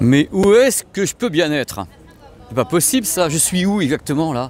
Mais où est-ce que je peux bien être? C'est pas possible ça, je suis où exactement là?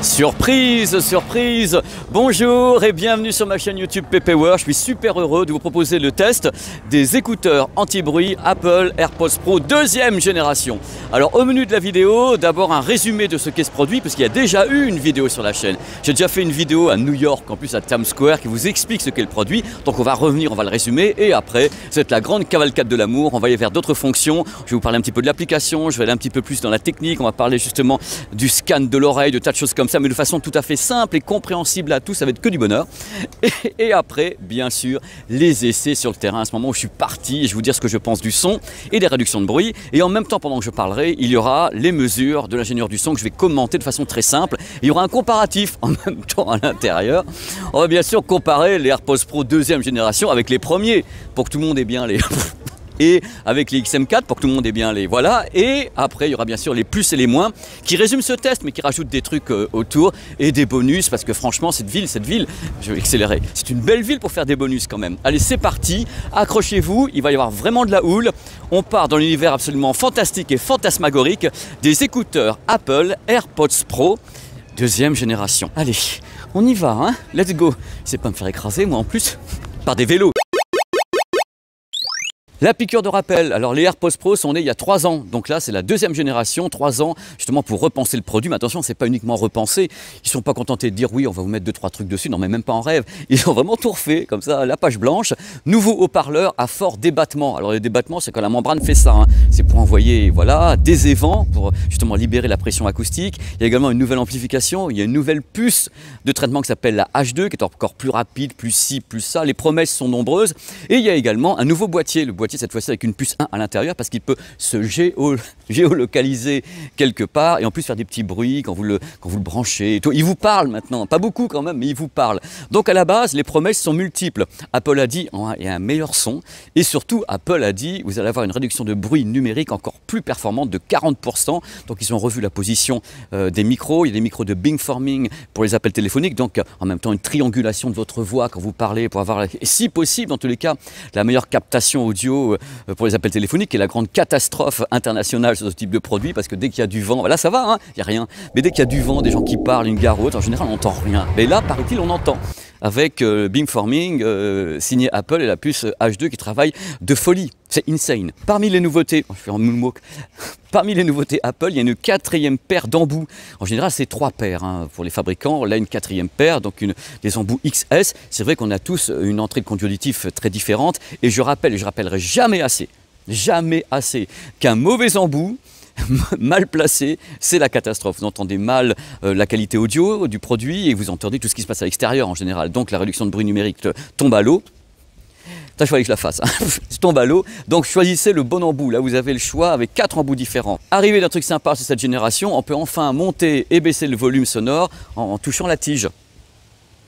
Surprise, surprise! Bonjour et bienvenue sur ma chaîne YouTube PPWorld. Je suis super heureux de vous proposer le test des écouteurs anti-bruit Apple AirPods Pro deuxième génération. Alors au menu de la vidéo, d'abord un résumé de ce qu'est ce produit, parce qu'il y a déjà eu une vidéo sur la chaîne. J'ai déjà fait une vidéo à New York, en plus à Times Square, qui vous explique ce qu'est le produit. Donc on va revenir, on va le résumer, et après, c'est la grande cavalcade de l'amour. On va aller vers d'autres fonctions. Je vais vous parler un petit peu de l'application, je vais aller un petit peu plus dans la technique, on va parler justement du scan de l'oreille, de tas de choses comme ça, mais de façon tout à fait simple et compréhensible à tous, ça va être que du bonheur. Et après, bien sûr, les essais sur le terrain, à ce moment où je suis parti, et je vais vous dire ce que je pense du son et des réductions de bruit. Et en même temps, pendant que je parlerai, il y aura les mesures de l'ingénieur du son que je vais commenter de façon très simple. Il y aura un comparatif en même temps à l'intérieur. On va bien sûr comparer les AirPods Pro deuxième génération avec les premiers, pour que tout le monde ait bien les... et avec les XM4 pour que tout le monde ait bien les voilà, et après il y aura bien sûr les plus et les moins qui résument ce test mais qui rajoutent des trucs autour et des bonus, parce que franchement cette ville, je vais accélérer, c'est une belle ville pour faire des bonus quand même. Allez, c'est parti, accrochez-vous, il va y avoir vraiment de la houle. On part dans l'univers absolument fantastique et fantasmagorique des écouteurs Apple AirPods Pro deuxième génération. Allez, on y va, hein, let's go. C'est pas me faire écraser moi en plus par des vélos. La piqûre de rappel, alors les AirPods Pro sont nés il y a 3 ans, donc là c'est la deuxième génération, 3 ans justement pour repenser le produit, mais attention, c'est pas uniquement repenser, ils sont pas contentés de dire oui on va vous mettre 2-3 trucs dessus, non mais même pas en rêve, ils ont vraiment tout refait, comme ça, la page blanche. Nouveau haut-parleur à fort débattement, alors les débattements c'est quand la membrane fait ça, hein. C'est pour envoyer voilà, des évents, pour justement libérer la pression acoustique. Il y a également une nouvelle amplification, il y a une nouvelle puce de traitement qui s'appelle la H2, qui est encore plus rapide, plus ci, plus ça, les promesses sont nombreuses, et il y a également un nouveau boîtier, le boîtier cette fois-ci avec une puce 1 à l'intérieur, parce qu'il peut se géolocaliser quelque part et en plus faire des petits bruits quand vous le branchez. Il vous parle maintenant, pas beaucoup quand même, mais il vous parle. Donc à la base, les promesses sont multiples. Apple a dit il y a un meilleur son, et surtout Apple a dit vous allez avoir une réduction de bruit numérique encore plus performante de 40%. Donc ils ont revu la position des micros. Il y a des micros de beamforming pour les appels téléphoniques, donc en même temps une triangulation de votre voix quand vous parlez pour avoir, et si possible dans tous les cas, la meilleure captation audio pour les appels téléphoniques, qui est la grande catastrophe internationale sur ce type de produit, parce que dès qu'il y a du vent, là ça va, hein, il n'y a rien, mais dès qu'il y a du vent, des gens qui parlent, une gare haute, en général on n'entend rien. Mais là, paraît-il, on entend, avec beamforming signé Apple et la puce H2 qui travaille de folie. C'est insane. Parmi les nouveautés, je fais en moonwalk. Parmi les nouveautés Apple, il y a une 4e paire d'embouts. En général, c'est 3 paires hein, pour les fabricants. Là, une 4e paire, donc des embouts XS. C'est vrai qu'on a tous une entrée de conduit auditif très différente. Et je rappelle, et je rappellerai jamais assez, qu'un mauvais embout, mal placé, c'est la catastrophe. Vous entendez mal la qualité audio du produit et vous entendez tout ce qui se passe à l'extérieur en général. Donc la réduction de bruit numérique tombe à l'eau. Il fallait que je la fasse, hein. Je tombe à l'eau, donc choisissez le bon embout. Là vous avez le choix avec 4 embouts différents. Arrivé d'un truc sympa sur cette génération, on peut enfin monter et baisser le volume sonore en touchant la tige.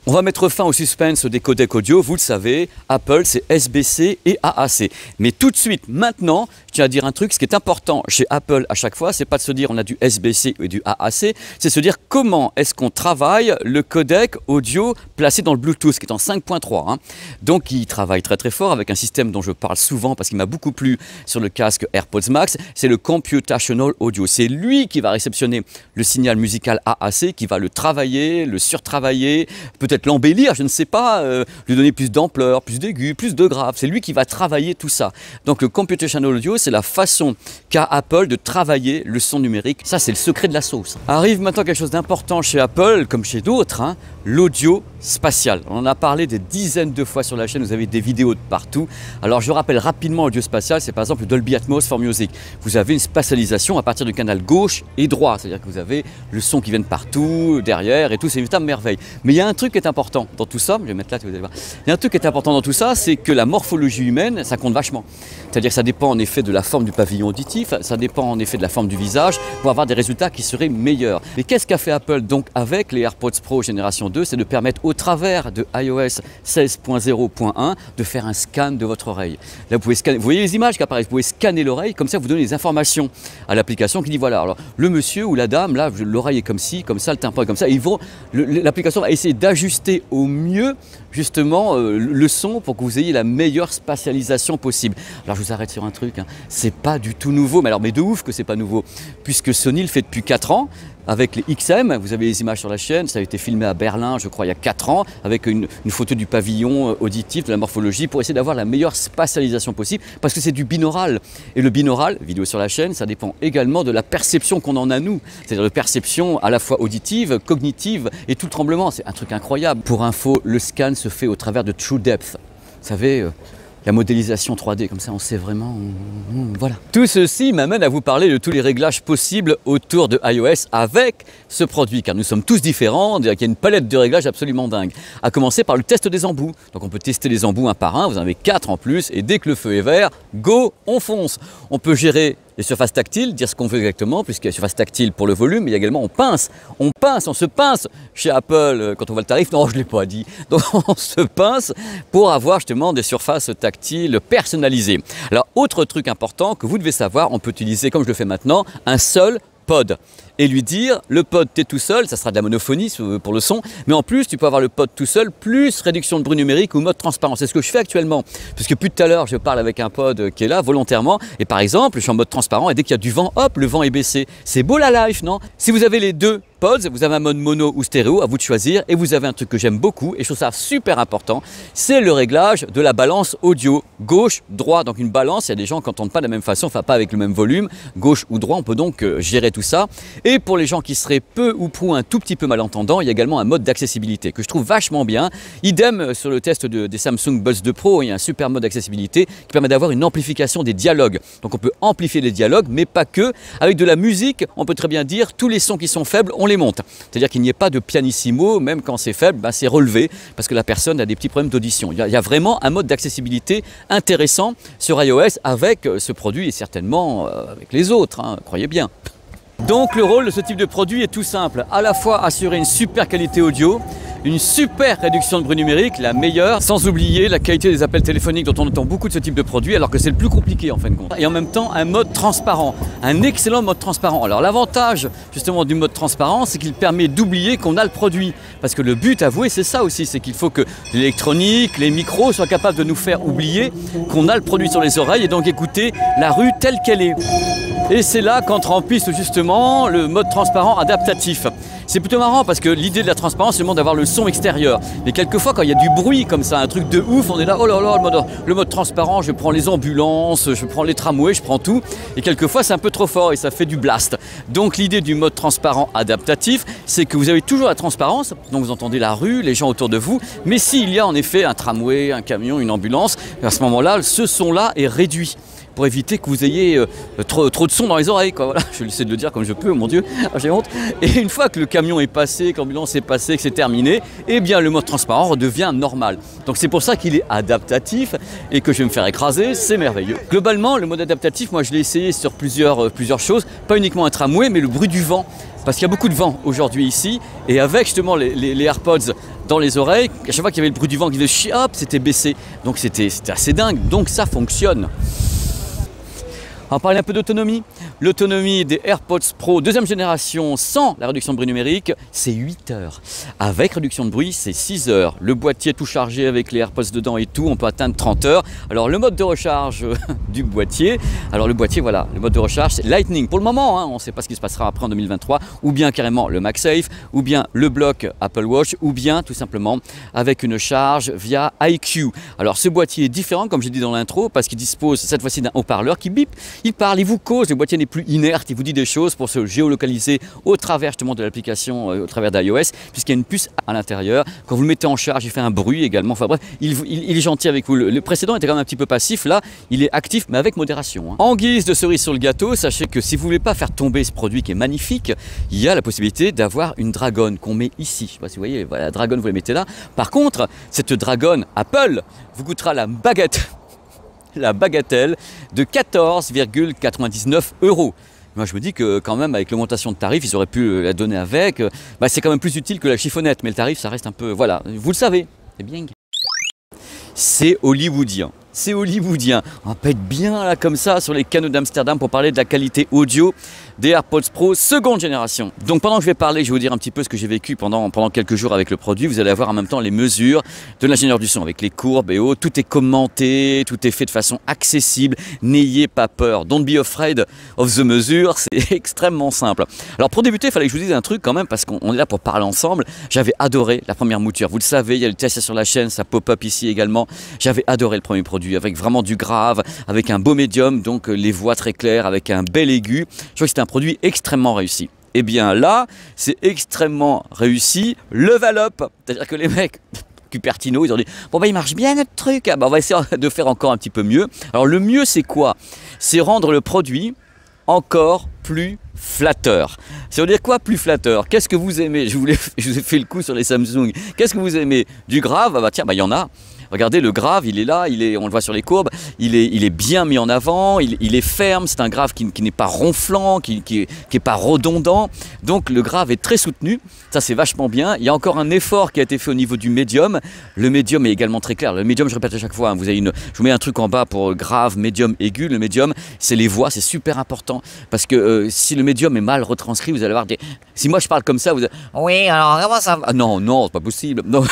On va mettre fin au suspense des codecs audio, vous le savez, Apple c'est SBC et AAC. Mais tout de suite, maintenant, je tiens à dire un truc, ce qui est important chez Apple à chaque fois, c'est pas de se dire on a du SBC et du AAC, c'est se dire comment est-ce qu'on travaille le codec audio placé dans le Bluetooth, qui est en 5.3. Hein. Donc il travaille très très fort avec un système dont je parle souvent parce qu'il m'a beaucoup plu sur le casque AirPods Max, c'est le Computational Audio. C'est lui qui va réceptionner le signal musical AAC, qui va le travailler, le surtravailler, peut-être l'embellir, je ne sais pas, lui donner plus d'ampleur, plus d'aigu, plus de grave. C'est lui qui va travailler tout ça. Donc le Computational Audio, c'est la façon qu'a Apple de travailler le son numérique. Ça, c'est le secret de la sauce. Arrive maintenant quelque chose d'important chez Apple, comme chez d'autres, hein, l'audio spatial. On en a parlé des dizaines de fois sur la chaîne, vous avez des vidéos de partout. Alors je rappelle rapidement l'audio spatial, c'est par exemple le Dolby Atmos for Music. Vous avez une spatialisation à partir du canal gauche et droit, c'est-à-dire que vous avez le son qui vient de partout, derrière et tout, c'est une véritable merveille. Mais il y a un truc qui est important dans tout ça, je vais mettre là, vous allez voir. Il y a un truc qui est important dans tout ça, c'est que la morphologie humaine, ça compte vachement. C'est-à-dire que ça dépend en effet de la forme du pavillon auditif, ça dépend en effet de la forme du visage pour avoir des résultats qui seraient meilleurs. Et qu'est-ce qu'a fait Apple donc avec les AirPods Pro génération 2? C'est de permettre au travers de iOS 16.0.1 de faire un scan de votre oreille. Là, vous pouvez scanner, vous voyez les images qui apparaissent, vous pouvez scanner l'oreille, comme ça vous donnez des informations à l'application qui dit voilà, alors le monsieur ou la dame, là l'oreille est comme ci, comme ça, le tympan est comme ça. L'application va essayer d'ajuster au mieux justement le son pour que vous ayez la meilleure spatialisation possible. Alors je vous arrête sur un truc, hein. C'est pas du tout nouveau, mais de ouf que c'est pas nouveau, puisque Sony le fait depuis 4 ans. Avec les XM, vous avez les images sur la chaîne, ça a été filmé à Berlin, je crois, il y a 4 ans, avec une photo du pavillon auditif, de la morphologie, pour essayer d'avoir la meilleure spatialisation possible, parce que c'est du binaural. Et le binaural, vidéo sur la chaîne, ça dépend également de la perception qu'on en a nous. C'est-à-dire de perception à la fois auditive, cognitive et tout le tremblement. C'est un truc incroyable. Pour info, le scan se fait au travers de True Depth. Vous savez, la modélisation 3D, comme ça on sait vraiment, voilà. Tout ceci m'amène à vous parler de tous les réglages possibles autour de iOS avec ce produit, car nous sommes tous différents, il y a une palette de réglages absolument dingue. À commencer par le test des embouts. Donc on peut tester les embouts un par un, vous en avez 4 en plus, et dès que le feu est vert, go, on fonce. On peut gérer les surfaces tactiles, dire ce qu'on veut exactement, puisqu'il y a surface tactile pour le volume, mais il y a également on se pince chez Apple quand on voit le tarif. Non, je ne l'ai pas dit. Donc on se pince pour avoir justement des surfaces tactiles personnalisées. Alors, autre truc important que vous devez savoir, on peut utiliser, comme je le fais maintenant, un seul pod et lui dire le pod t'es tout seul, ça sera de la monophonie pour le son, mais en plus tu peux avoir le pod tout seul plus réduction de bruit numérique ou mode transparent. C'est ce que je fais actuellement, puisque depuis tout à l'heure je parle avec un pod qui est là volontairement et par exemple je suis en mode transparent et dès qu'il y a du vent, hop, le vent est baissé. C'est beau la life, non? Si vous avez les deux pods, vous avez un mode mono ou stéréo, à vous de choisir, et vous avez un truc que j'aime beaucoup et je trouve ça super important, c'est le réglage de la balance audio gauche, droit. Donc une balance, il y a des gens qui n'entendent pas de la même façon, enfin pas avec le même volume, gauche ou droit, on peut donc gérer tout ça. Et pour les gens qui seraient peu ou prou un tout petit peu malentendants, il y a également un mode d'accessibilité que je trouve vachement bien. Idem sur le test des Samsung Buds 2 Pro, il y a un super mode d'accessibilité qui permet d'avoir une amplification des dialogues. Donc on peut amplifier les dialogues, mais pas que. Avec de la musique, on peut très bien dire tous les sons qui sont faibles, on les monte. C'est-à-dire qu'il n'y ait pas de pianissimo, même quand c'est faible, ben c'est relevé parce que la personne a des petits problèmes d'audition. Il y a vraiment un mode d'accessibilité intéressant sur iOS avec ce produit et certainement avec les autres, hein, croyez bien. Donc le rôle de ce type de produit est tout simple, à la fois assurer une super qualité audio, une super réduction de bruit numérique, la meilleure, sans oublier la qualité des appels téléphoniques dont on entend beaucoup de ce type de produit alors que c'est le plus compliqué en fin de compte. Et en même temps un mode transparent, un excellent mode transparent. Alors l'avantage justement du mode transparent, c'est qu'il permet d'oublier qu'on a le produit. Parce que le but, avouez, c'est ça aussi, c'est qu'il faut que l'électronique, les micros soient capables de nous faire oublier qu'on a le produit sur les oreilles et donc écouter la rue telle qu'elle est. Et c'est là qu'entre en piste justement le mode transparent adaptatif. C'est plutôt marrant parce que l'idée de la transparence, c'est d'avoir le son extérieur. Mais quelquefois, quand il y a du bruit comme ça, un truc de ouf, on est là, oh là là, le mode transparent, je prends les ambulances, je prends les tramways, je prends tout. Et quelquefois, c'est un peu trop fort et ça fait du blast. Donc l'idée du mode transparent adaptatif, c'est que vous avez toujours la transparence, donc vous entendez la rue, les gens autour de vous. Mais s'il y a en effet un tramway, un camion, une ambulance, à ce moment-là, ce son-là est réduit, pour éviter que vous ayez trop de son dans les oreilles, quoi. Voilà, je vais essayer de le dire comme je peux, mon Dieu, j'ai honte. Et une fois que le camion est passé, que l'ambulance est passée, que c'est terminé, eh bien le mode transparent redevient normal. Donc c'est pour ça qu'il est adaptatif et que je vais me faire écraser, c'est merveilleux. Globalement, le mode adaptatif, moi je l'ai essayé sur plusieurs choses, pas uniquement un tramway, mais le bruit du vent. Parce qu'il y a beaucoup de vent aujourd'hui ici, et avec justement les AirPods dans les oreilles, à chaque fois qu'il y avait le bruit du vent qui faisait hop, c'était baissé. Donc c'était assez dingue, donc ça fonctionne. On va parler un peu d'autonomie. L'autonomie des AirPods Pro deuxième génération sans la réduction de bruit numérique, c'est 8 heures. Avec réduction de bruit, c'est 6 heures. Le boîtier tout chargé avec les AirPods dedans et tout, on peut atteindre 30 heures. Alors le mode de recharge du boîtier, alors le boîtier, voilà, le mode de recharge, c'est Lightning. Pour le moment, hein, on ne sait pas ce qui se passera après en 2023, ou bien carrément le MagSafe, ou bien le bloc Apple Watch, ou bien tout simplement avec une charge via iQ. Alors ce boîtier est différent, comme j'ai dit dans l'intro, parce qu'il dispose cette fois-ci d'un haut-parleur qui bip. Il parle, il vous cause, le boîtier n'est plus inerte, il vous dit des choses pour se géolocaliser au travers justement de l'application, au travers d'iOS, puisqu'il y a une puce à l'intérieur. Quand vous le mettez en charge, il fait un bruit également. Enfin bref, il est gentil avec vous. Le précédent était quand même un petit peu passif, là, il est actif, mais avec modération. Hein. En guise de cerise sur le gâteau, sachez que si vous ne voulez pas faire tomber ce produit qui est magnifique, il y a la possibilité d'avoir une dragonne qu'on met ici. Je ne sais pas si vous voyez, voilà, la dragonne, vous la mettez là. Par contre, cette dragonne Apple vous coûtera la baguette la bagatelle de 14,99 €. Moi, je me dis que quand même, avec l'augmentation de tarifs, ils auraient pu la donner avec. C'est quand même plus utile que la chiffonnette, mais le tarif, ça reste un peu... Voilà, vous le savez, c'est bien. C'est hollywoodien. C'est hollywoodien. On pète bien là comme ça sur les canaux d'Amsterdam pour parler de la qualité audio des AirPods Pro seconde génération. Donc pendant que je vais parler, je vais vous dire un petit peu ce que j'ai vécu pendant quelques jours avec le produit. Vous allez avoir en même temps les mesures de l'ingénieur du son avec les courbes et autres. Tout est commenté, tout est fait de façon accessible. N'ayez pas peur. Don't be afraid of the mesure. C'est extrêmement simple. Alors pour débuter, il fallait que je vous dise un truc quand même parce qu'on est là pour parler ensemble. J'avais adoré la première mouture. Vous le savez, il y a le test sur la chaîne, ça pop-up ici également. J'avais adoré le premier produit avec vraiment du grave, avec un beau médium, donc les voix très claires, avec un bel aigu. Je crois que c'était un produit extrêmement réussi. Et bien là, c'est extrêmement réussi. Level up, c'est-à-dire que les mecs... Cupertino, ils ont dit bon il marche bien notre truc, on va essayer de faire encore un petit peu mieux. Alors le mieux c'est quoi? C'est rendre le produit encore plus flatteur. Ça veut dire quoi plus flatteur? Qu'est-ce que vous aimez? Je vous ai fait le coup sur les Samsung. Qu'est-ce que vous aimez? Du grave? Tiens, il y en a. Regardez, le grave, il est là, on le voit sur les courbes, il est bien mis en avant, il est ferme, c'est un grave qui n'est pas ronflant, qui est pas redondant. Donc le grave est très soutenu, ça c'est vachement bien. Il y a encore un effort qui a été fait au niveau du médium. Le médium est également très clair. Le médium, je répète à chaque fois, vous avez je vous mets un truc en bas pour grave, médium, aigu. Le médium, c'est les voix, c'est super important. Parce que si le médium est mal retranscrit, vous allez avoir des... Si moi je parle comme ça, vous allez... Oui, alors comment ça va? Ah, non, c'est pas possible. Non.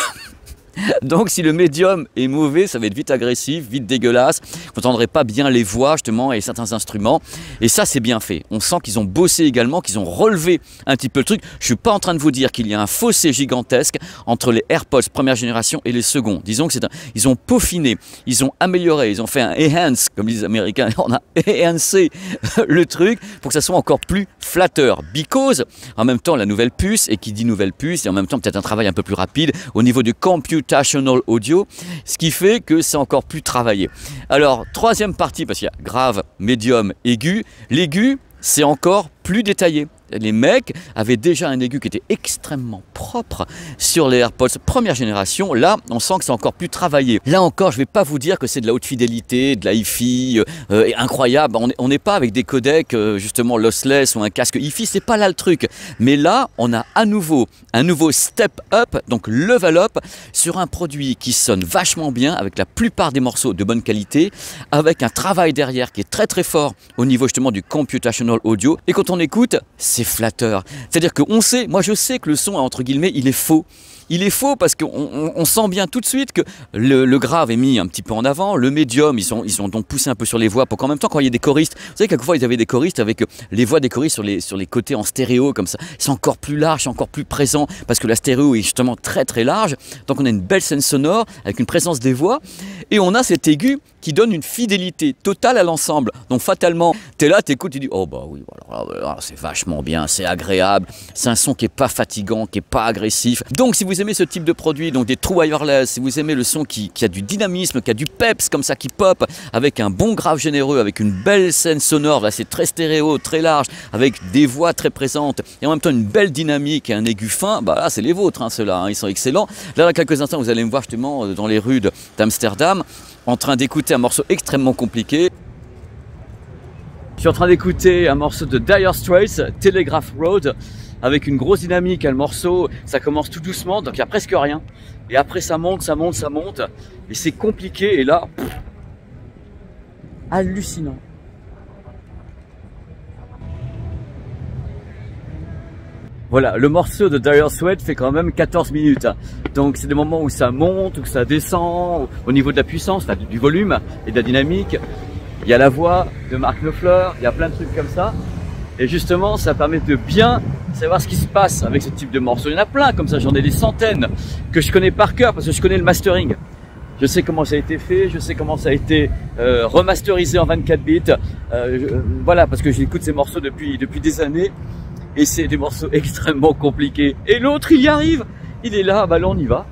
Donc si le médium est mauvais, ça va être vite agressif, vite dégueulasse. Vous n'entendrez pas bien les voix justement et certains instruments. Et ça c'est bien fait. On sent qu'ils ont bossé également, qu'ils ont relevé un petit peu le truc. Je ne suis pas en train de vous dire qu'il y a un fossé gigantesque entre les AirPods première génération et les seconds. Disons que ils ont peaufiné, ils ont amélioré, ils ont fait un enhance, comme disent les Américains. On a enhancé le truc pour que ça soit encore plus flatteur. Because en même temps la nouvelle puce, et qui dit nouvelle puce, et en même temps peut-être un travail un peu plus rapide au niveau du computational audio, ce qui fait que c'est encore plus travaillé. Alors, troisième partie, parce qu'il y a grave, médium, aigu. L'aigu, c'est encore plus détaillé. Les mecs avaient déjà un aigu qui était extrêmement propre sur les AirPods première génération. Là, on sent que c'est encore plus travaillé. Là encore, je ne vais pas vous dire que c'est de la haute fidélité, de la hi-fi incroyable. On n'est pas avec des codecs justement lossless ou un casque hi-fi, c'est pas là le truc. Mais là, on a à nouveau un nouveau step up, donc level up, sur un produit qui sonne vachement bien, avec la plupart des morceaux de bonne qualité, avec un travail derrière qui est très très fort au niveau justement du computational audio. Et quand on écoute, c'est flatteur. C'est-à-dire qu'on sait, moi je sais que le son, entre guillemets, il est faux. Il est faux parce qu'on sent bien tout de suite que le grave est mis un petit peu en avant, le médium, ils ont donc poussé un peu sur les voix pour qu'en même temps, quand il y a des choristes, vous savez, quelquefois ils avaient des choristes avec les voix des choristes sur les côtés en stéréo comme ça. C'est encore plus large, c'est encore plus présent parce que la stéréo est justement très très large. Donc on a une belle scène sonore avec une présence des voix et on a cet aigu qui donne une fidélité totale à l'ensemble. Donc fatalement, tu es là, tu écoutes, tu dis oh bah oui, voilà, c'est vachement bien, c'est agréable, c'est un son qui est pas fatigant, qui est pas agressif. Donc si vous aimez ce type de produit, donc des true wireless, si vous aimez le son qui a du dynamisme, qui a du peps comme ça, qui pop, avec un bon grave généreux, avec une belle scène sonore, là c'est très stéréo, très large, avec des voix très présentes, et en même temps une belle dynamique et un aigu fin, bah là c'est les vôtres, hein, ceux-là, hein, ils sont excellents. Là, dans quelques instants, vous allez me voir justement dans les rues d'Amsterdam, en train d'écouter un morceau extrêmement compliqué. Je suis en train d'écouter un morceau de Dire Straits, Telegraph Road, avec une grosse dynamique. Le morceau, ça commence tout doucement, donc il n'y a presque rien. Et après ça monte, ça monte, ça monte. Et c'est compliqué, et là, hallucinant. Voilà, le morceau de Dire Straits fait quand même 14 minutes. Donc c'est des moments où ça monte, où ça descend, au niveau de la puissance, enfin, du volume et de la dynamique. Il y a la voix de Mark Knopfler, il y a plein de trucs comme ça. Et justement, ça permet de bien savoir ce qui se passe avec ce type de morceaux. Il y en a plein comme ça, j'en ai des centaines que je connais par cœur parce que je connais le mastering. Je sais comment ça a été fait, je sais comment ça a été remasterisé en 24 bits. Voilà, parce que j'écoute ces morceaux depuis des années. Et c'est des morceaux extrêmement compliqués. Et l'autre, il y arrive. Il est là, bah là on y va.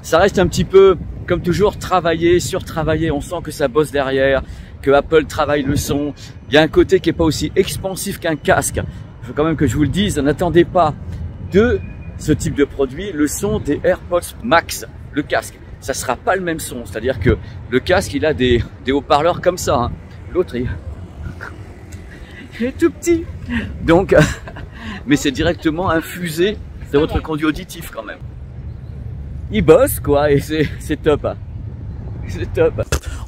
Ça reste un petit peu, comme toujours, travailler, surtravailler. On sent que ça bosse derrière, que Apple travaille le son. Il y a un côté qui n'est pas aussi expansif qu'un casque. Il faut quand même que je vous le dise, n'attendez pas de ce type de produit le son des AirPods Max, le casque. ça sera pas le même son. C'est-à-dire que le casque, il a des haut-parleurs comme ça, hein. L'autre, il est tout petit. Donc, mais c'est directement infusé dans votre conduit auditif quand même. Il bosse quoi, et c'est top. Hein. C'est top.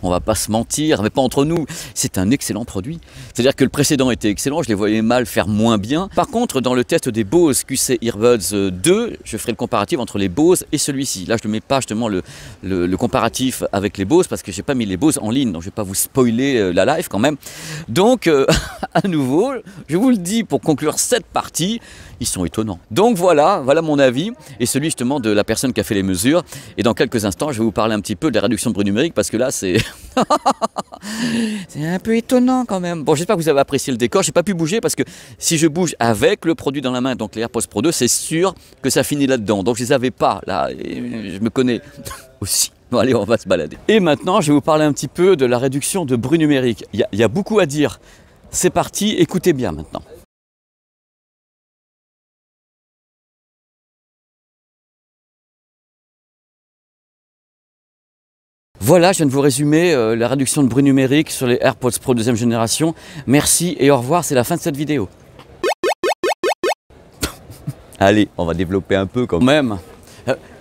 On va pas se mentir, mais pas entre nous, c'est un excellent produit. C'est-à-dire que le précédent était excellent, je les voyais mal faire moins bien. Par contre, dans le test des Bose QC Earbuds 2, je ferai le comparatif entre les Bose et celui-ci. Là, je ne mets pas justement le comparatif avec les Bose parce que j'ai pas mis les Bose en ligne, donc je vais pas vous spoiler la live quand même. Donc, à nouveau, je vous le dis pour conclure cette partie, ils sont étonnants. Donc voilà mon avis et celui justement de la personne qui a fait les mesures. Et dans quelques instants, je vais vous parler un petit peu de la réduction de bruit numérique parce que là, c'est c'est un peu étonnant quand même. Bon, j'espère que vous avez apprécié le décor. J'ai pas pu bouger parce que si je bouge avec le produit dans la main, donc les AirPods Pro 2, c'est sûr que ça finit là-dedans. Donc je les avais pas là. Et je me connais aussi. Bon, allez, on va se balader. Et maintenant, je vais vous parler un petit peu de la réduction de bruit numérique. Il y a beaucoup à dire. C'est parti, écoutez bien maintenant. Voilà, je viens de vous résumer la réduction de bruit numérique sur les AirPods Pro deuxième génération. Merci et au revoir, c'est la fin de cette vidéo. Allez, on va développer un peu quand même.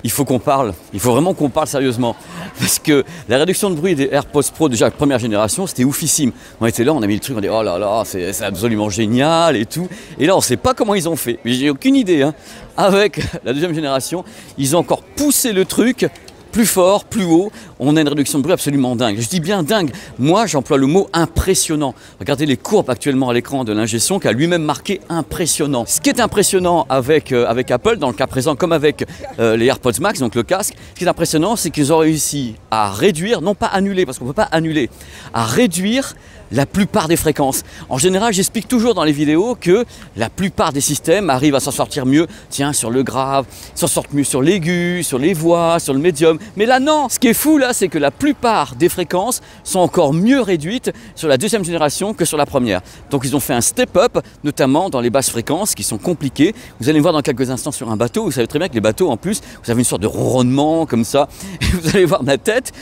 Il faut qu'on parle, il faut vraiment qu'on parle sérieusement. Parce que la réduction de bruit des AirPods Pro, déjà la première génération, c'était oufissime. On était là, on a mis le truc, on dit oh là là, c'est absolument génial et tout. Et là, on ne sait pas comment ils ont fait. Mais j'ai aucune idée. Hein. Avec la deuxième génération, ils ont encore poussé le truc plus fort, plus haut, on a une réduction de bruit absolument dingue. Je dis bien dingue, moi j'emploie le mot impressionnant. Regardez les courbes actuellement à l'écran de l'ingé son qui a lui-même marqué impressionnant. Ce qui est impressionnant avec Apple, dans le cas présent comme avec les AirPods Max, donc le casque, ce qui est impressionnant c'est qu'ils ont réussi à réduire, non pas annuler, parce qu'on ne peut pas annuler, à réduire la plupart des fréquences. En général, j'explique toujours dans les vidéos que la plupart des systèmes arrivent à s'en sortir mieux, tiens, sur le grave, s'en sortent mieux sur l'aigu, sur les voix, sur le médium. Mais là, non, ce qui est fou, là, c'est que la plupart des fréquences sont encore mieux réduites sur la deuxième génération que sur la première. Donc, ils ont fait un step-up, notamment dans les basses fréquences qui sont compliquées. Vous allez voir dans quelques instants sur un bateau. Vous savez très bien que les bateaux, en plus, vous avez une sorte de ronronnement comme ça. Et vous allez voir ma tête.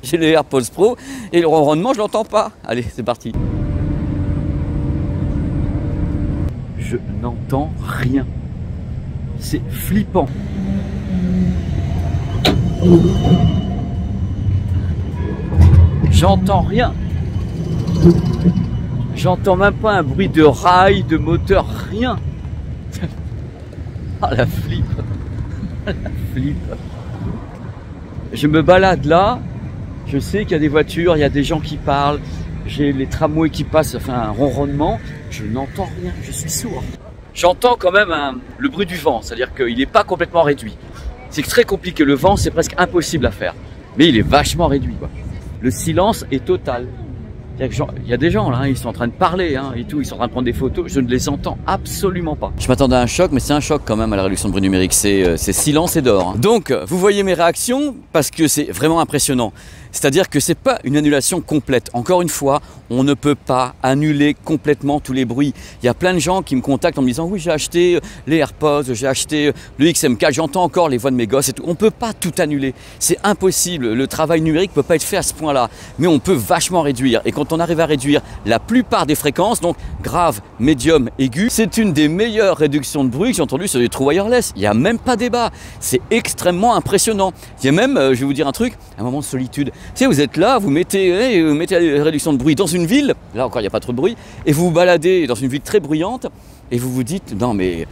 J'ai les AirPods Pro et le ronronnement, je l'entends pas. Allez, c'est parti. Je n'entends rien. C'est flippant. J'entends rien. J'entends même pas un bruit de rail, de moteur, rien. Ah la flip. La flip. Je me balade là. Je sais qu'il y a des voitures, il y a des gens qui parlent. J'ai les tramways qui passent, ça fait un ronronnement. Je n'entends rien, je suis sourd. J'entends quand même le bruit du vent, c'est-à-dire qu'il n'est pas complètement réduit. C'est très compliqué, le vent c'est presque impossible à faire. Mais il est vachement réduit, quoi. Le silence est total. Il y a des gens là, ils sont en train de parler hein, et tout, ils sont en train de prendre des photos, je ne les entends absolument pas. Je m'attendais à un choc, mais c'est un choc quand même à la réduction de bruit numérique, c'est silence et dehors. Hein. Donc, vous voyez mes réactions parce que c'est vraiment impressionnant. C'est-à-dire que c'est pas une annulation complète. Encore une fois, on ne peut pas annuler complètement tous les bruits. Il y a plein de gens qui me contactent en me disant oui, j'ai acheté les AirPods, j'ai acheté le XM4, j'entends encore les voix de mes gosses et tout. On ne peut pas tout annuler. C'est impossible. Le travail numérique ne peut pas être fait à ce point-là. Mais on peut vachement réduire. Et quand on arrive à réduire la plupart des fréquences, donc grave, médium, aigu, c'est une des meilleures réductions de bruit que j'ai entendues sur les trous wireless. Il n'y a même pas débat. C'est extrêmement impressionnant. Il y a même, je vais vous dire un truc, un moment de solitude. Tu sais, vous êtes là, vous mettez la réduction de bruit dans une ville, là encore il n'y a pas trop de bruit, et vous vous baladez dans une ville très bruyante, et vous vous dites, non mais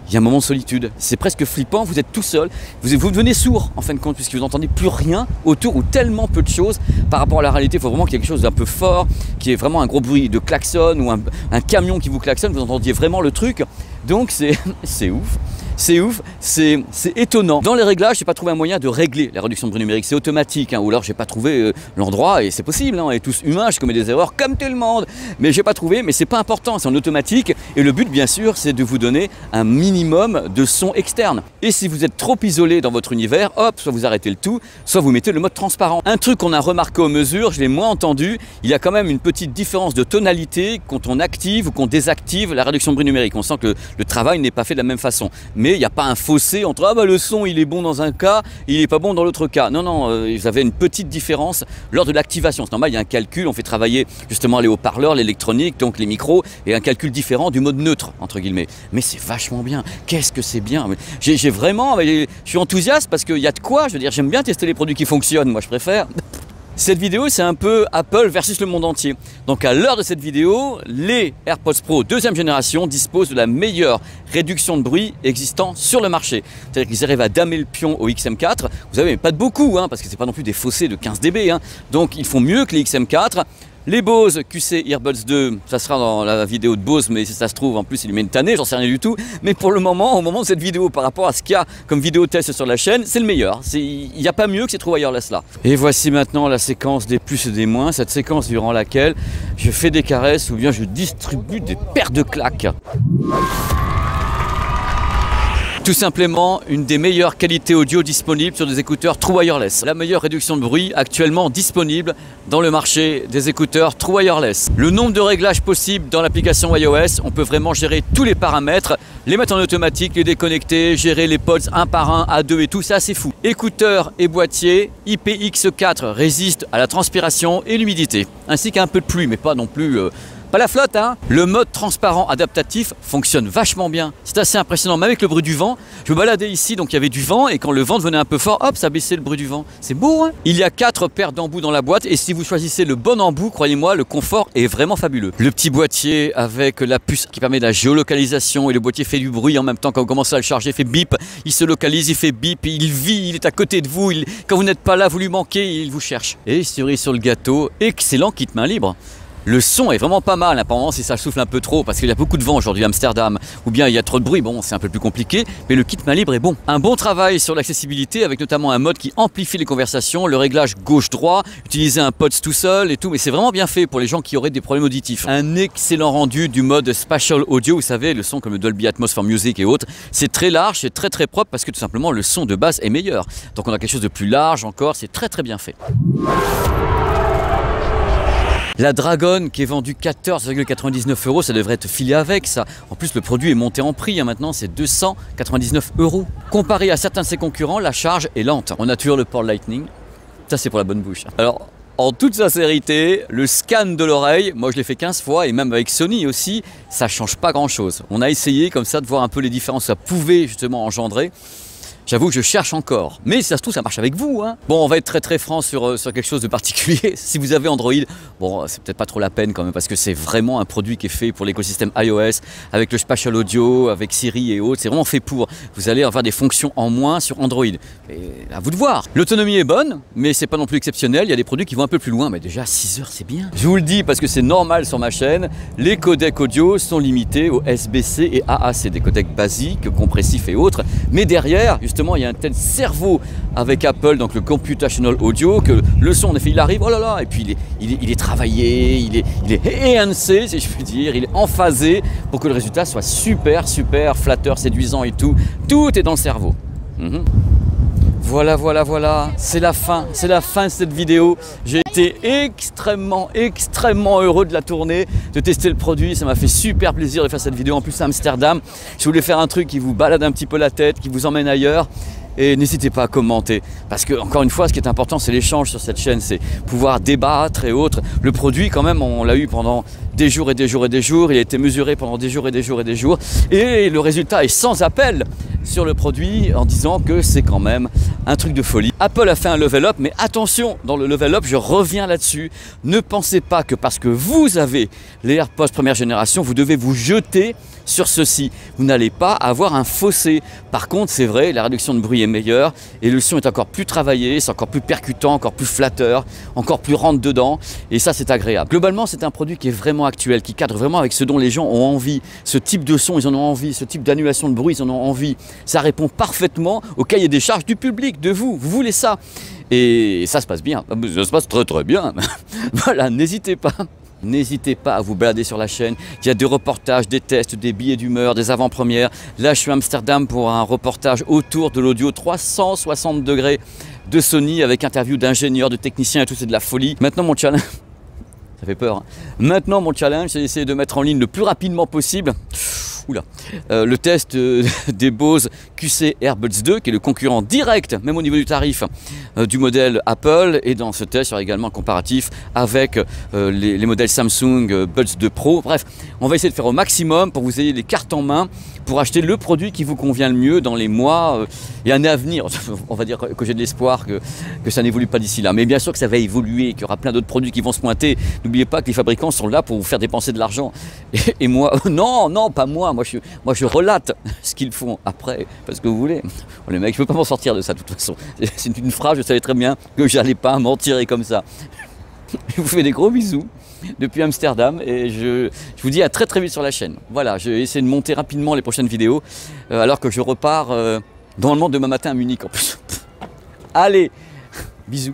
il y a un moment de solitude, c'est presque flippant, vous êtes tout seul, vous devenez sourd en fin de compte, puisque vous n'entendez plus rien autour, ou tellement peu de choses par rapport à la réalité. Il faut vraiment qu'il y ait quelque chose d'un peu fort, qui est vraiment un gros bruit de klaxon, ou un camion qui vous klaxonne, vous entendiez vraiment le truc, donc c'est ouf. C'est ouf, c'est étonnant. Dans les réglages, j'ai pas trouvé un moyen de régler la réduction de bruit numérique. C'est automatique, hein, ou alors j'ai pas trouvé l'endroit, et c'est possible, hein, on est tous humains, je commets des erreurs comme tout le monde. Mais j'ai pas trouvé, mais c'est pas important, c'est en automatique. Et le but, bien sûr, c'est de vous donner un minimum de son externe. Et si vous êtes trop isolé dans votre univers, hop, soit vous arrêtez le tout, soit vous mettez le mode transparent. Un truc qu'on a remarqué aux mesures, je l'ai moins entendu, il y a quand même une petite différence de tonalité quand on active ou qu'on désactive la réduction de bruit numérique. On sent que le travail n'est pas fait de la même façon. mais il n'y a pas un fossé entre le son il est bon dans un cas, il n'est pas bon dans l'autre cas. Non, non, vous avez une petite différence lors de l'activation. C'est normal, il y a un calcul, on fait travailler justement les haut-parleurs, l'électronique, donc les micros, et un calcul différent du mode neutre, entre guillemets. Mais c'est vachement bien. Qu'est-ce que c'est bien. J'ai vraiment, je suis enthousiaste parce qu'il y a de quoi, je veux dire, j'aime bien tester les produits qui fonctionnent, moi je préfère. Cette vidéo, c'est un peu Apple versus le monde entier. Donc à l'heure de cette vidéo, les AirPods Pro deuxième génération disposent de la meilleure réduction de bruit existant sur le marché. C'est-à-dire qu'ils arrivent à damer le pion au XM4. Vous savez, pas de beaucoup, parce que c'est pas non plus des fossés de 15 dB. Donc ils font mieux que les XM4. Les Bose QC Earbuds 2, ça sera dans la vidéo de Bose, mais si ça se trouve, en plus il met une tannée, j'en sais rien du tout. Mais pour le moment, au moment de cette vidéo, par rapport à ce qu'il y a comme vidéo test sur la chaîne, c'est le meilleur. Il n'y a pas mieux que ces True Wireless là. Et voici maintenant la séquence des plus et des moins, cette séquence durant laquelle je fais des caresses ou bien je distribue des paires de claques. Tout simplement une des meilleures qualités audio disponibles sur des écouteurs True Wireless. La meilleure réduction de bruit actuellement disponible dans le marché des écouteurs True Wireless. Le nombre de réglages possibles dans l'application iOS, on peut vraiment gérer tous les paramètres, les mettre en automatique, les déconnecter, gérer les pods un par un, à deux et tout, c'est assez fou. Écouteurs et boîtiers IPX4 résistent à la transpiration et l'humidité, ainsi qu'à un peu de pluie, mais pas non plus... Pas la flotte, Le mode transparent adaptatif fonctionne vachement bien. C'est assez impressionnant, même avec le bruit du vent. Je me baladais ici, donc il y avait du vent, et quand le vent devenait un peu fort, hop, ça baissait le bruit du vent. C'est beau, Il y a 4 paires d'embouts dans la boîte, et si vous choisissez le bon embout, croyez-moi, le confort est vraiment fabuleux. Le petit boîtier avec la puce qui permet de la géolocalisation, et le boîtier fait du bruit en même temps quand vous commencez à le charger, il fait bip, il se localise, il fait bip, il vit, il est à côté de vous, quand vous n'êtes pas là, vous lui manquez, il vous cherche. Et cerise sur le gâteau, excellent kit main libre. Le son est vraiment pas mal, apparemment si ça souffle un peu trop, parce qu'il y a beaucoup de vent aujourd'hui à Amsterdam, ou bien il y a trop de bruit, bon c'est un peu plus compliqué, mais le kit main libre est bon. Un bon travail sur l'accessibilité, avec notamment un mode qui amplifie les conversations, le réglage gauche-droit, utiliser un pods tout seul et tout, mais c'est vraiment bien fait pour les gens qui auraient des problèmes auditifs. Un excellent rendu du mode Spatial Audio, vous savez, le son comme le Dolby Atmos for Music et autres, c'est très large, c'est très propre, parce que tout simplement le son de base est meilleur. Donc on a quelque chose de plus large encore, c'est très bien fait. La Dragon qui est vendue 14,99 €, ça devrait être filé avec ça. En plus le produit est monté en prix, maintenant c'est 299 €. Comparé à certains de ses concurrents, la charge est lente. On a toujours le port Lightning, ça c'est pour la bonne bouche. Alors en toute sincérité, le scan de l'oreille, moi je l'ai fait 15 fois et même avec Sony aussi, ça change pas grand chose. On a essayé comme ça de voir un peu les différences que ça pouvait justement engendrer. J'avoue que je cherche encore, mais si ça se trouve ça marche avec vous. Bon, on va être très franc sur quelque chose de particulier. Si vous avez Android, bon, c'est peut-être pas trop la peine quand même, parce que c'est vraiment un produit qui est fait pour l'écosystème iOS, avec le Spatial Audio, avec Siri et autres. C'est vraiment fait pour. Vous allez avoir des fonctions en moins sur Android. Et à vous de voir. L'autonomie est bonne, mais c'est pas non plus exceptionnel. Il y a des produits qui vont un peu plus loin, mais déjà 6 heures c'est bien. Je vous le dis parce que c'est normal sur ma chaîne. Les codecs audio sont limités au SBC et AAC, des codecs basiques, compressifs et autres. Mais derrière, justement, il y a un tel cerveau avec Apple, donc le Computational Audio, que le son, en effet, il arrive, oh là là, et puis il est travaillé, il est éhancé, si je puis dire, il est emphasé pour que le résultat soit super flatteur, séduisant et tout. Tout est dans le cerveau. Voilà, c'est la fin de cette vidéo. J'ai été extrêmement heureux de la tourner, de tester le produit. Ça m'a fait super plaisir de faire cette vidéo, en plus à Amsterdam. Je voulais faire un truc qui vous balade un petit peu la tête, qui vous emmène ailleurs. Et n'hésitez pas à commenter, parce que encore une fois, ce qui est important, c'est l'échange sur cette chaîne, c'est pouvoir débattre et autres. Le produit, quand même, on l'a eu pendant des jours et des jours et des jours, il a été mesuré pendant des jours et des jours et des jours, et le résultat est sans appel sur le produit, en disant que c'est quand même un truc de folie. Apple a fait un level up, mais attention, dans le level up, je reviens là-dessus, ne pensez pas que parce que vous avez les AirPods première génération, vous devez vous jeter sur ceci. Vous n'allez pas avoir un fossé. Par contre, c'est vrai, la réduction de bruit est meilleure et le son est encore plus travaillé, c'est encore plus percutant, encore plus flatteur, encore plus rentre dedans, et ça c'est agréable. Globalement, c'est un produit qui est vraiment actuel, qui cadre vraiment avec ce dont les gens ont envie. Ce type de son, ils en ont envie, ce type d'annulation de bruit, ils en ont envie. Ça répond parfaitement au cahier des charges du public, de vous. Vous voulez ça. Et ça se passe bien. Ça se passe très bien. Voilà, n'hésitez pas. N'hésitez pas à vous balader sur la chaîne. Il y a des reportages, des tests, des billets d'humeur, des avant-premières. Là, je suis à Amsterdam pour un reportage autour de l'audio 360 degrés de Sony, avec interview d'ingénieurs, de techniciens et tout, c'est de la folie. Maintenant, mon challenge... Ça fait peur. Maintenant, mon challenge, c'est d'essayer de mettre en ligne le plus rapidement possible. le test des Bose QC AirBuds 2, qui est le concurrent direct, même au niveau du tarif, du modèle Apple. Et dans ce test, il y aura également un comparatif avec les modèles Samsung Buds 2 Pro. Bref, on va essayer de faire au maximum pour que vous ayez les cartes en main pour acheter le produit qui vous convient le mieux dans les mois et années à venir. On va dire que j'ai de l'espoir que ça n'évolue pas d'ici là. Mais bien sûr que ça va évoluer, qu'il y aura plein d'autres produits qui vont se pointer. N'oubliez pas que les fabricants sont là pour vous faire dépenser de l'argent. Et moi, non, pas moi. Moi, je relate ce qu'ils font après, parce que vous voulez. Les mecs, je ne peux pas m'en sortir de ça de toute façon. C'est une phrase, je savais très bien que j'allais pas m'en tirer comme ça. Je vous fais des gros bisous depuis Amsterdam et je vous dis à très très vite sur la chaîne. Voilà, je vais essayer de monter rapidement les prochaines vidéos alors que je repars normalement demain matin à Munich en plus. Allez, bisous.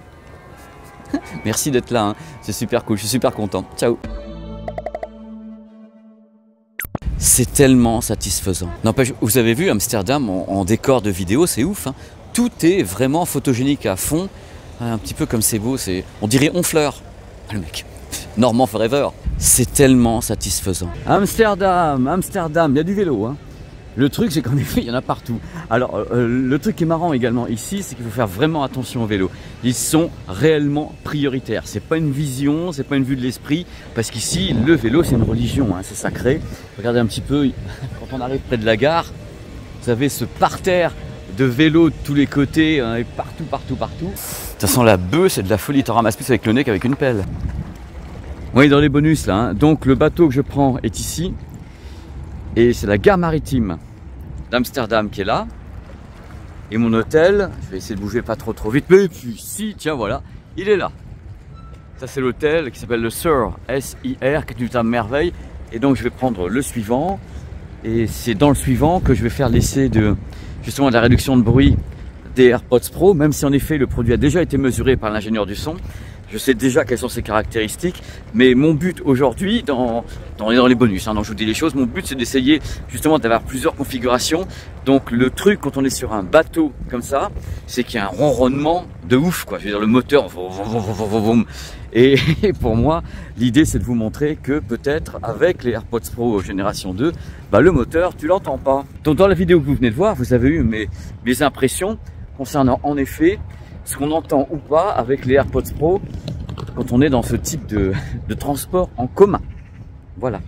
Merci d'être là, hein. C'est super cool, je suis super content. Ciao. C'est tellement satisfaisant. N'empêche, vous avez vu Amsterdam en décor de vidéo, c'est ouf, hein. Tout est vraiment photogénique à fond, un petit peu comme c'est beau, on dirait Honfleur. Le mec, Normand Forever. C'est tellement satisfaisant. Amsterdam, il y a du vélo, hein. Le truc, c'est qu'en effet, il y en a partout. Alors, le truc qui est marrant également ici, c'est qu'il faut faire vraiment attention aux vélos. Ils sont réellement prioritaires. C'est pas une vision, c'est pas une vue de l'esprit, parce qu'ici, le vélo, c'est une religion, hein, c'est sacré. Regardez un petit peu, quand on arrive près de la gare, vous avez ce parterre de vélos de tous les côtés, hein, et partout. De toute façon, la bœuf, c'est de la folie. T'en ramasses plus avec le nez qu'avec une pelle. Oui, dans les bonus, là. Hein. Donc, le bateau que je prends est ici. Et c'est la gare maritime d'Amsterdam qui est là. Et mon hôtel, je vais essayer de bouger pas trop vite. Mais puis, si, tiens, voilà, il est là. Ça, c'est l'hôtel qui s'appelle le Sir, S-I-R, qui est une merveille. Et donc, je vais prendre le suivant. Et c'est dans le suivant que je vais faire l'essai de, justement, de la réduction de bruit des AirPods Pro, même si en effet le produit a déjà été mesuré par l'ingénieur du son. Je sais déjà quelles sont ses caractéristiques, mais mon but aujourd'hui, dans les bonus, hein, donc je vous dis les choses, mon but c'est d'essayer justement d'avoir plusieurs configurations. Donc le truc quand on est sur un bateau comme ça, c'est qu'il y a un ronronnement de ouf, quoi. Je veux dire, le moteur, et pour moi, l'idée c'est de vous montrer que peut-être avec les AirPods Pro génération 2, bah, le moteur, tu l'entends pas. Donc dans la vidéo que vous venez de voir, vous avez eu mes impressions concernant en effet ce qu'on entend ou pas avec les AirPods Pro quand on est dans ce type de transport en commun. Voilà,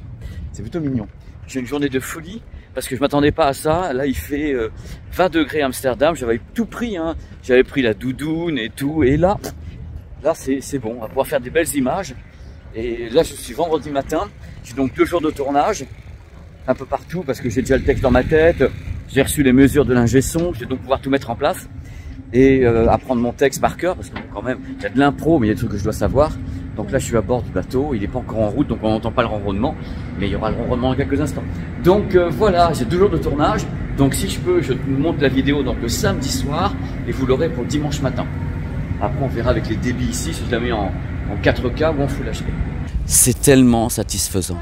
c'est plutôt mignon. J'ai une journée de folie parce que je m'attendais pas à ça. Là, il fait 20 degrés à Amsterdam. J'avais tout pris, hein. J'avais pris la doudoune et tout. Et là c'est bon. On va pouvoir faire des belles images. Et là, je suis vendredi matin. J'ai donc 2 jours de tournage un peu partout parce que j'ai déjà le texte dans ma tête. J'ai reçu les mesures de l'ingé son. Je vais donc pouvoir tout mettre en place. Et apprendre mon texte par cœur, parce que quand même, il y a de l'impro, mais il y a des trucs que je dois savoir. Donc là, je suis à bord du bateau, il n'est pas encore en route, donc on n'entend pas le ronronnement, mais il y aura le ronronnement dans quelques instants. Donc voilà, j'ai 2 jours de tournage, donc si je peux, je vous montre la vidéo donc, le samedi soir, et vous l'aurez pour le dimanche matin. Après, on verra avec les débits ici, si je la mets en 4K ou en Full HD. C'est tellement satisfaisant.